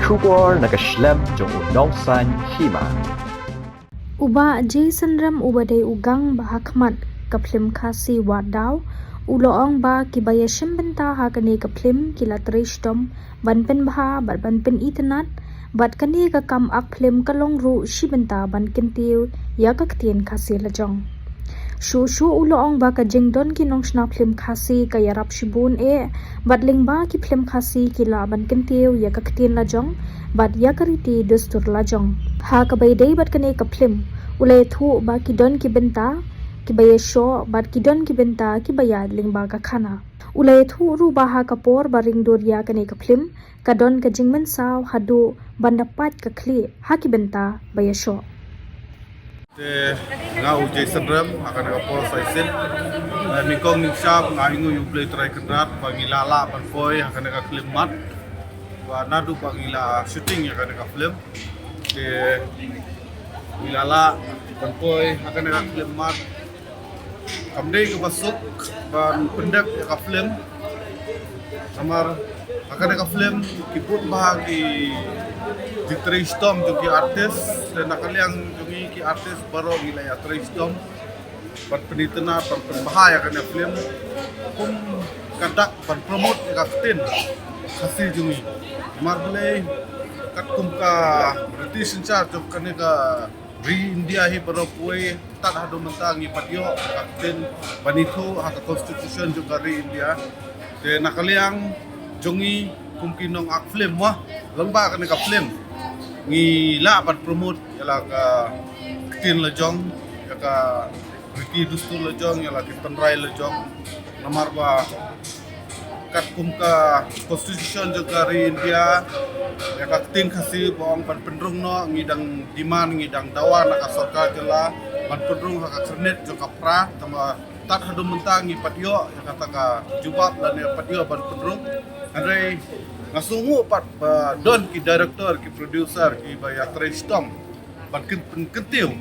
Shubor nakaslem jong unong san Hima. Uba Synrem ubade ugang bahakmat ka Phlim khasi wadaw uloong ba kibaya shimbenta hakani ka Phlim kila trishtom banpen bha banpen itnat bat kani ka kam ak Phlim kalong ru shibenta ban kintiu ya ka ktien khasi lajong shu uloong ba ka jingdon kinong shna Phlim khasi ka yarap shibun bat lingba ki Phlim khasi kila ban kintiu ya ka ktien lajong bat ya kariti dustur lajong ha ka baydai bat kani ka Phlim ulay thu ba kidon ki benta ki Ïashoh bat kidon ki benta ki bayad lingba ka khana ulay thu ru ba ha kapor ba Ringdur ya kani ka Phlim kadon ka jingmen saw hadu bandapat ka Khlieh ha ki benta Ïashoh ngau Synrem akan kapor saisin nikong ningsap ngaingu yu play try kendat pangilala panfoy akan ka Phlim mat wa nadu pangila shooting akan ka Phlim de ilala panfoy akan ka Phlim mat kamdei ke basuk ban pendek ka Phlim amar akan ka Phlim kiput bahagi di tristom jogi artis dan nakaliang jogi ki artis baru gila ya tristom ban penitena ban bahaya kan ya Phlim kum kadak ban promote ka tin khasi jogi mar boleh kat kum ka British in charge of kan ka India hi baru puai tak hadu mentang ni patio ka tin banitu hak constitution juga India de nakaliang jongi kum kinong ak Phlim wah lengba kan ka Phlim ngi la ban promote yala ka tin lejong ya ka riki dustu lejong yala ki penrai lejong nomor ba kat kum ka constitution juga India ya ka tin khasi bong ban pendrung no ngidang diman ngidang dawa na ka sarkar jela ban pendrung ka kernet jo ka pra tama tat hadu mentang ngi patio ya kata ka jubab lan ya patio ban pendrung andai ngasungu pat don ki director ki producer ki baya tristom ban kentiu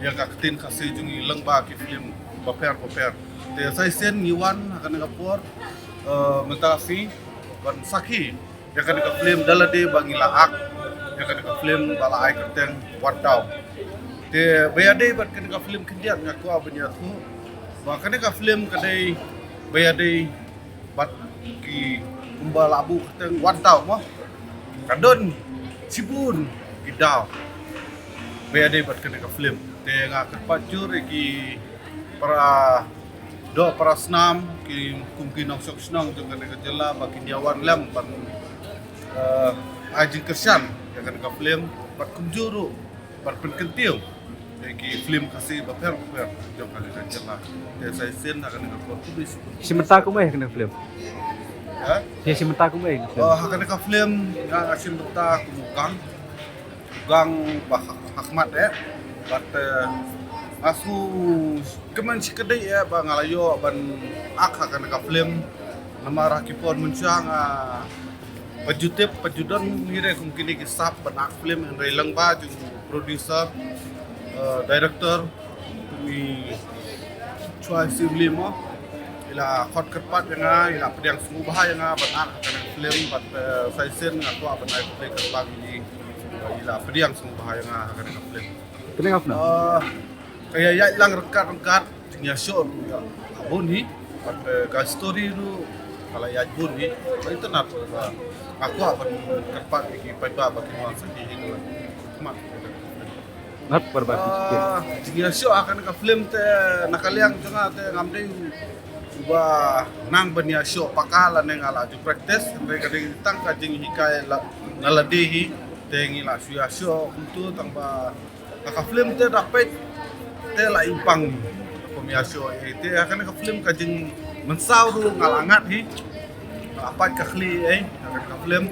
ya ka tin khasi jungi lengba ki Phlim paper te sai sen ngiwan akan kapor mentasi ban saki ya kan ka Phlim dalade bangila ak ya kan ka Phlim bala ai kerteng watau te bayade bat kan ka Phlim kendiat ngaku abnya tu ba kan ka Phlim kadai bayade bat ki kumbala abu kerteng watau mah kadon sibun gidaw bayade bat kan ka Phlim te ngak pacur ki para snam ki kumkinong sok snong dengan ka jela bagi diawan lem ban ajin kersan ya kan ka Phlim bat kumjuru bat penkentiu ki Phlim kasih baper jom kali ka jela te sai sen akan ka kubis Simenta ko may kana Phlim. ya Ya simenta ko may. akan ka Phlim yang asin beta kumugang gang hakmat bat asu kemen sikadai ya bang alayo ban ak akan ka Phlim nama rakipon muncang pajudon ngire kini kisap ban ak Phlim yang relang ba jung producer director kumi choi Phlim ila khot kerpat nga ila pediang semua bahaya nga ban ak akan ka Phlim bat saisen nga tu ban ai play kerpat ni ila pediang semua bahaya nga akan ka Phlim Kenapa na? kaya ya lang rekat Ïashoh ya abon hi ka story nu kala ya abon hi itu nat aku akan kerpat ki paiba bagi nuansa ki hin mat Nat perbat. Ïashoh akan ka Phlim te nakaliang janga te ngamdei uba nang ban Ïashoh pakala neng ala ju practice mereka ditang ka jing hikai ngaladehi te ngila Ïashoh untuk tangba ka Phlim te dapat te la impang Ïashoh te akan ka Phlim ka jing mensau ru ngalangat hi apa ka Khlieh akan ka Phlim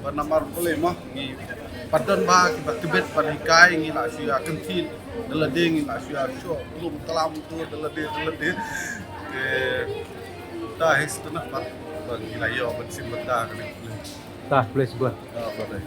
bernama boleh mah ngi padon ba ki batibet panikai ngi la sia kentil dalade ngi la Ïashoh belum kelam tu dalade te ta histona pat bagi la yo bersimbata kan Tah, boleh sebuah. boleh